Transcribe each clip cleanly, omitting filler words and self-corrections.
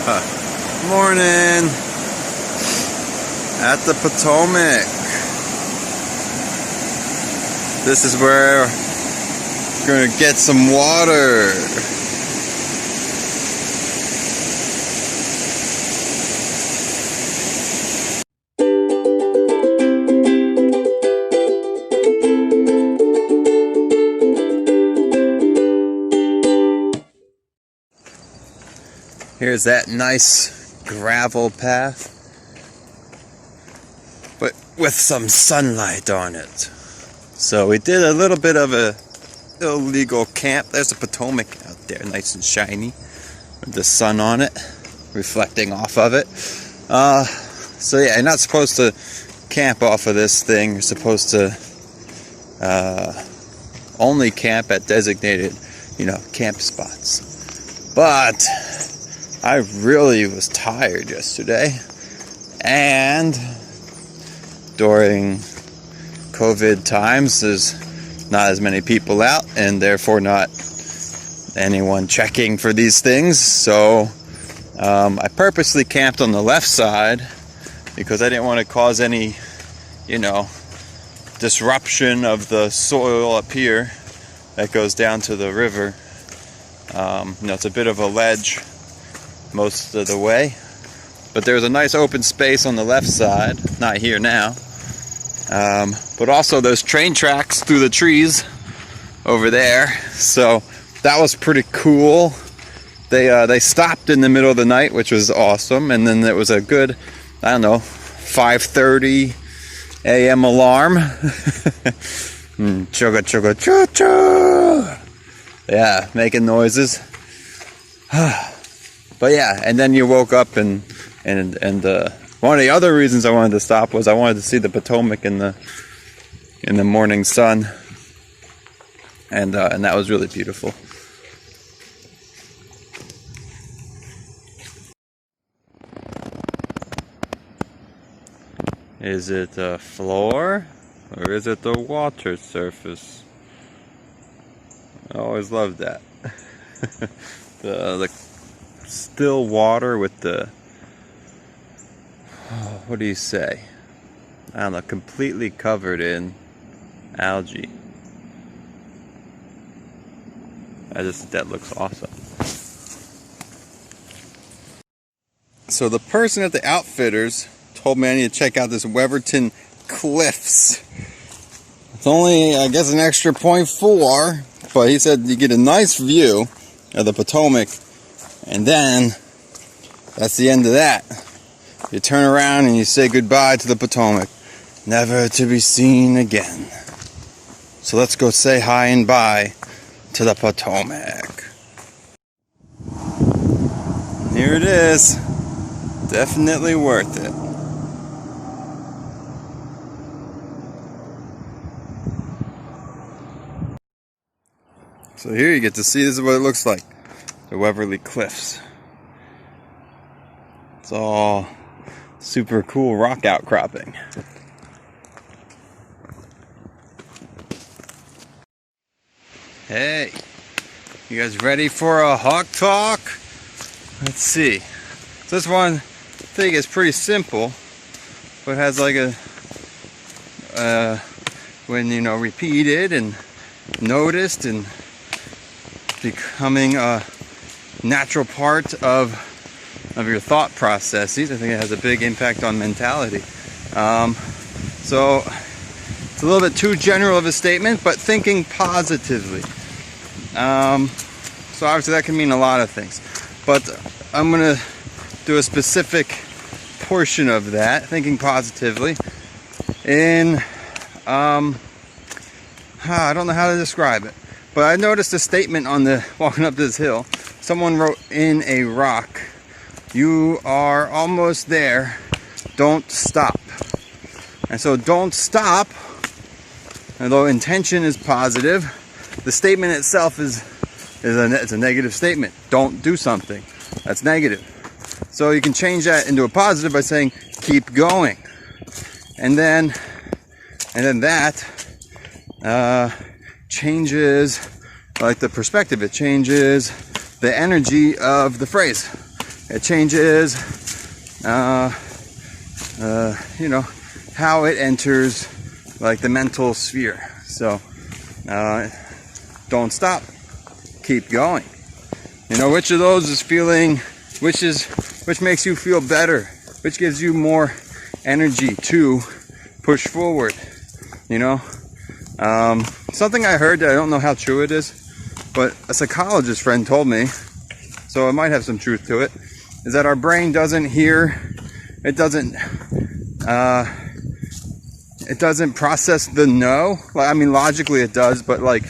Morning at the Potomac. This is where we're gonna get some water. Here's that nice gravel path, but with some sunlight on it. So we did a little bit of a illegal camp. There's a Potomac out there, nice and shiny, with the sun on it, reflecting off of it. So yeah, you're not supposed to camp off of this thing. You're supposed to only camp at designated, camp spots. But I really was tired yesterday, and during COVID times there's not as many people out, and therefore not anyone checking for these things. So I purposely camped on the left side because I didn't want to cause any disruption of the soil up here that goes down to the river. It's a bit of a ledge most of the way, but there's a nice open space on the left side, not here now, but also those train tracks through the trees over there, so that was pretty cool. They stopped in the middle of the night, which was awesome, and then it was a good, 5:30 a.m. alarm. Chugga chugga choo choo, yeah, making noises. But yeah, and then you woke up and one of the other reasons I wanted to stop was I wanted to see the Potomac in the morning sun, and that was really beautiful. Is it the floor or is it the water surface? I always loved that. the still water with the, what do you say? I don't know, completely covered in algae. That looks awesome. So the person at the Outfitters told me I need to check out this Weverton Cliffs. It's only, I guess, an extra 0.4, but he said you get a nice view of the Potomac. And then, that's the end of that. You turn around and you say goodbye to the Potomac. Never to be seen again. So let's go say hi and bye to the Potomac. Here it is. Definitely worth it. So here you get to see, this is what it looks like. The Weverly Cliffs. It's all super cool rock outcropping. Hey, you guys ready for a hawk talk? Let's see. So this one thing is pretty simple, but has like a when repeated and noticed and becoming a natural part of your thought processes. I think it has a big impact on mentality. So it's a little bit too general of a statement, but thinking positively. So obviously that can mean a lot of things, but I'm gonna do a specific portion of that, thinking positively, in I don't know how to describe it, but I noticed a statement on the walking up this hill. Someone wrote in a rock, "You are almost there, don't stop." And so don't stop, although intention is positive, the statement itself it's a negative statement. Don't do something, that's negative. So you can change that into a positive by saying keep going, and then that changes, like, the perspective. It changes the energy of the phrase. It changes, you know, how it enters like the mental sphere. So don't stop, keep going. You know, which of those is feeling, which makes you feel better, which gives you more energy to push forward. You know, something I heard that I don't know how true it is, but a psychologist friend told me, so it might have some truth to it, is that our brain doesn't hear, it doesn't process the no. I mean, logically it does, but like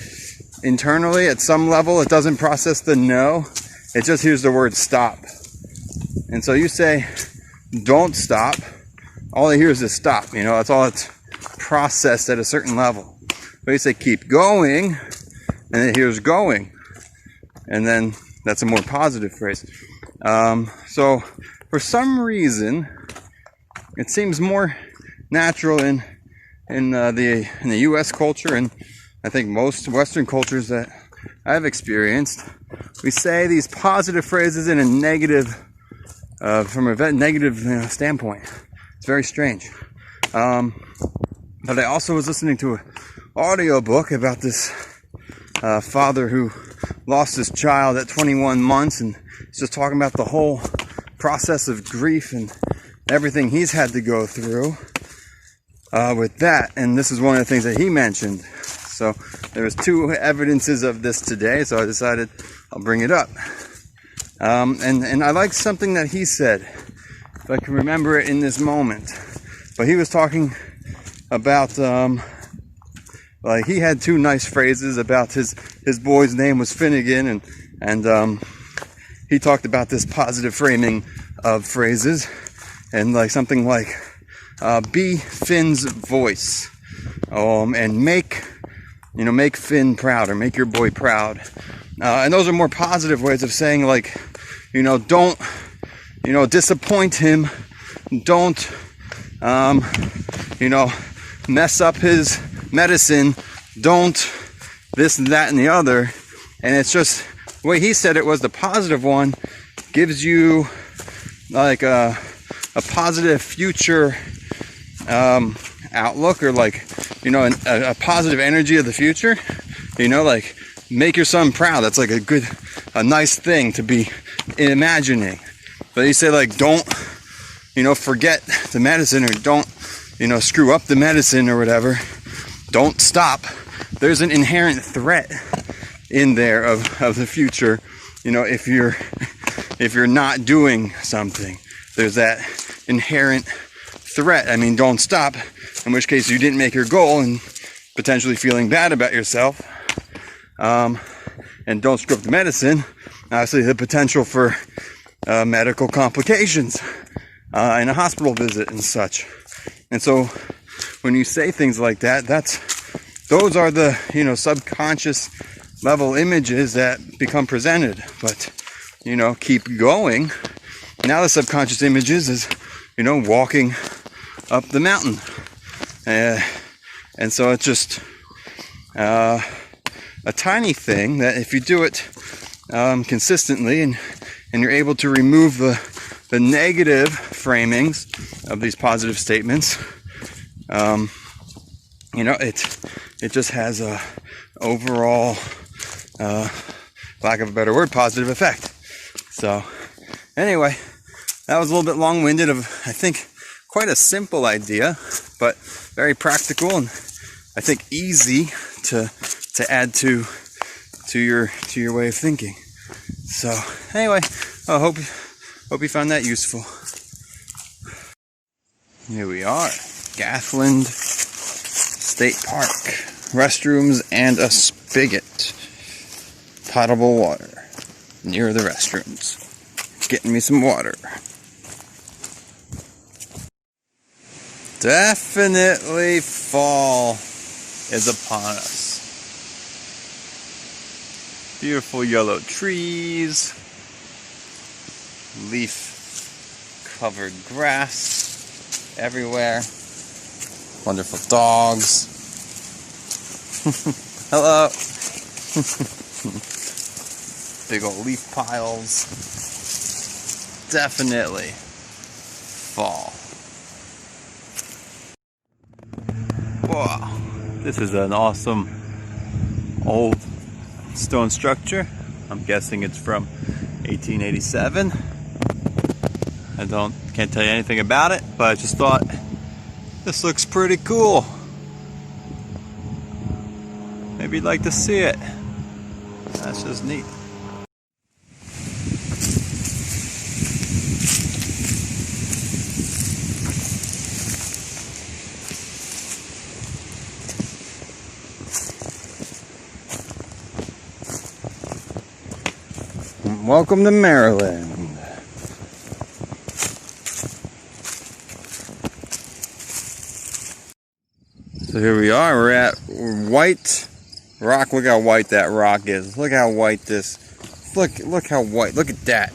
internally at some level it doesn't process the no. It just hears the word stop. And so you say don't stop, all it hears is stop. You know, that's all it's processed at a certain level. But you say keep going, and it hears going, and then that's a more positive phrase. So for some reason it seems more natural in the U.S. culture, and I think most Western cultures that I've experienced, we say these positive phrases in a negative, from a negative standpoint. It's very strange. But I also was listening to an audio book about this father who lost his child at 21 months, and he's just talking about the whole process of grief and everything he's had to go through with that. And this is one of the things that he mentioned. So there was two evidences of this today, so I decided I'll bring it up. And I like something that he said, if I can remember it in this moment. But he was talking about, like, he had two nice phrases about his boy's name was Finnegan, and he talked about this positive framing of phrases, and like something like, be Finn's voice, and make Finn proud, or make your boy proud. And those are more positive ways of saying, like, you know, don't, you know, disappoint him, don't, you know, mess up his medicine, don't this and that and the other. And it's just, the way he said it was the positive one gives you like a positive future outlook, or like, you know, a positive energy of the future. You know, like, make your son proud. That's like a nice thing to be imagining. But you say, like, don't, you know, forget the medicine, or don't, you know, screw up the medicine or whatever. Don't stop. There's an inherent threat in there of the future. You know, if you're not doing something, there's that inherent threat. I mean, don't stop, in which case you didn't make your goal and potentially feeling bad about yourself. And don't screw up the medicine. Obviously, the potential for medical complications and a hospital visit and such. And so when you say things like that, those are the, you know, subconscious level images that become presented. But, you know, keep going. Now the subconscious images is, you know, walking up the mountain. And so it's just a tiny thing that if you do it consistently, and you're able to remove the negative framings of these positive statements, you know, it just has a overall, lack of a better word, positive effect. So anyway, that was a little bit long-winded of, I think, quite a simple idea, but very practical, and I think easy to add to your way of thinking. So anyway, I hope you found that useful. Here we are, Gathland State Park. Restrooms and a spigot. Potable water near the restrooms. Getting me some water. Definitely fall is upon us. Beautiful yellow trees, leaf-covered grass everywhere, wonderful dogs. Hello. Big old leaf piles. definitely fall. Wow, this is an awesome old stone structure. I'm guessing it's from 1887. Can't tell you anything about it, but I just thought this looks pretty cool. Maybe you'd like to see it. That's just neat. Welcome to Maryland. So here we are, we're at White Rock. Look how white that rock is. Look how white this, look how white, look at that.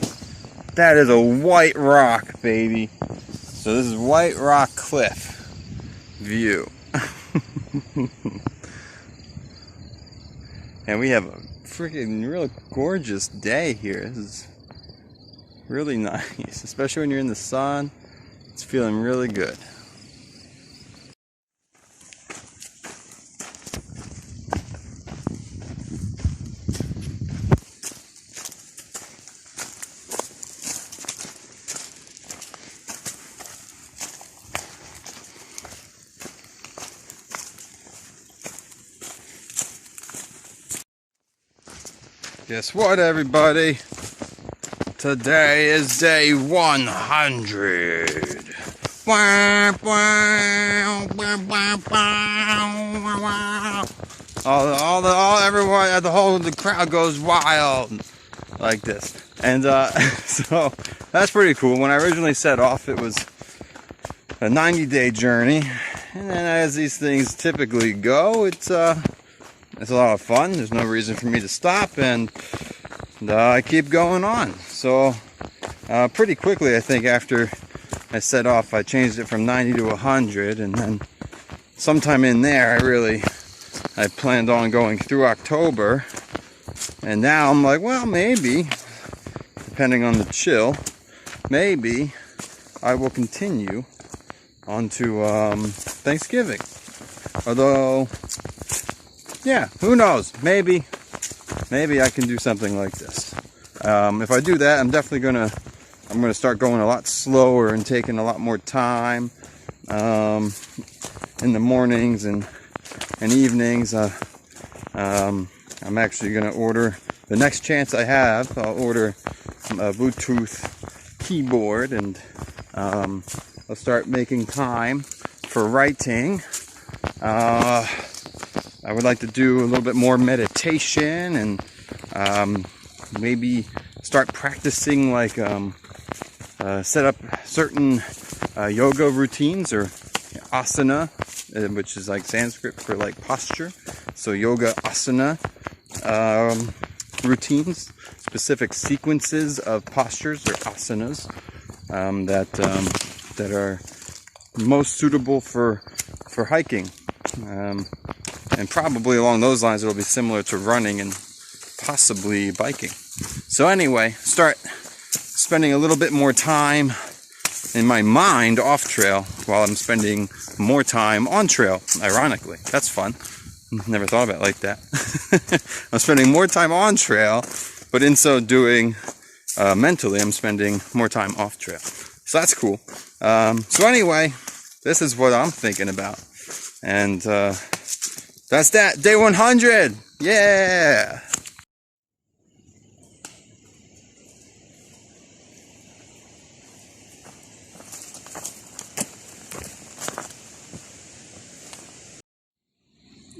That is a white rock, baby. So this is White Rock Cliff view. And we have a freaking real gorgeous day here. This is really nice, especially when you're in the sun. It's feeling really good. Guess what, everybody? Today is day 100. Everyone, the crowd goes wild like this, and so that's pretty cool. When I originally set off, it was a 90-day journey, and then as these things typically go, it's a lot of fun. There's no reason for me to stop, and I keep going on. So pretty quickly, I think, after I set off, I changed it from 90 to 100, and then sometime in there, I planned on going through October, and now I'm like, well, maybe, depending on the chill, maybe I will continue on to Thanksgiving. Although, yeah, who knows? Maybe I can do something like this. If I do that, I'm definitely gonna start going a lot slower and taking a lot more time in the mornings and evenings. I'm actually gonna order, the next chance I have, I'll order a Bluetooth keyboard, and I'll start making time for writing. I would like to do a little bit more meditation, and maybe start practicing, like set up certain yoga routines, or asana, which is like Sanskrit for like posture. So yoga asana routines, specific sequences of postures or asanas that are most suitable for hiking. And probably along those lines, it'll be similar to running and possibly biking. So anyway, start spending a little bit more time in my mind off trail while I'm spending more time on trail, ironically. That's fun. Never thought about it like that. I'm spending more time on trail, but in so doing, mentally, I'm spending more time off trail. So that's cool. So anyway, this is what I'm thinking about. And that's that. Day 100! Yeah!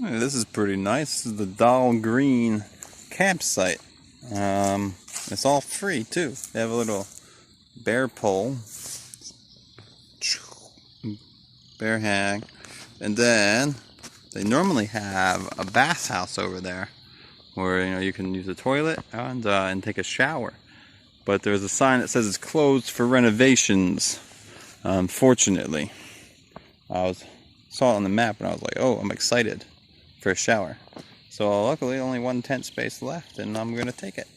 Hey, this is pretty nice. This is the Dahl Green campsite. It's all free too. They have a little bear pole, bear hang, and then they normally have a bathhouse over there where you can use the toilet and take a shower. But there's a sign that says it's closed for renovations. Unfortunately, I saw it on the map and I was like, oh, I'm excited for a shower. So luckily only one tent space left, and I'm gonna take it.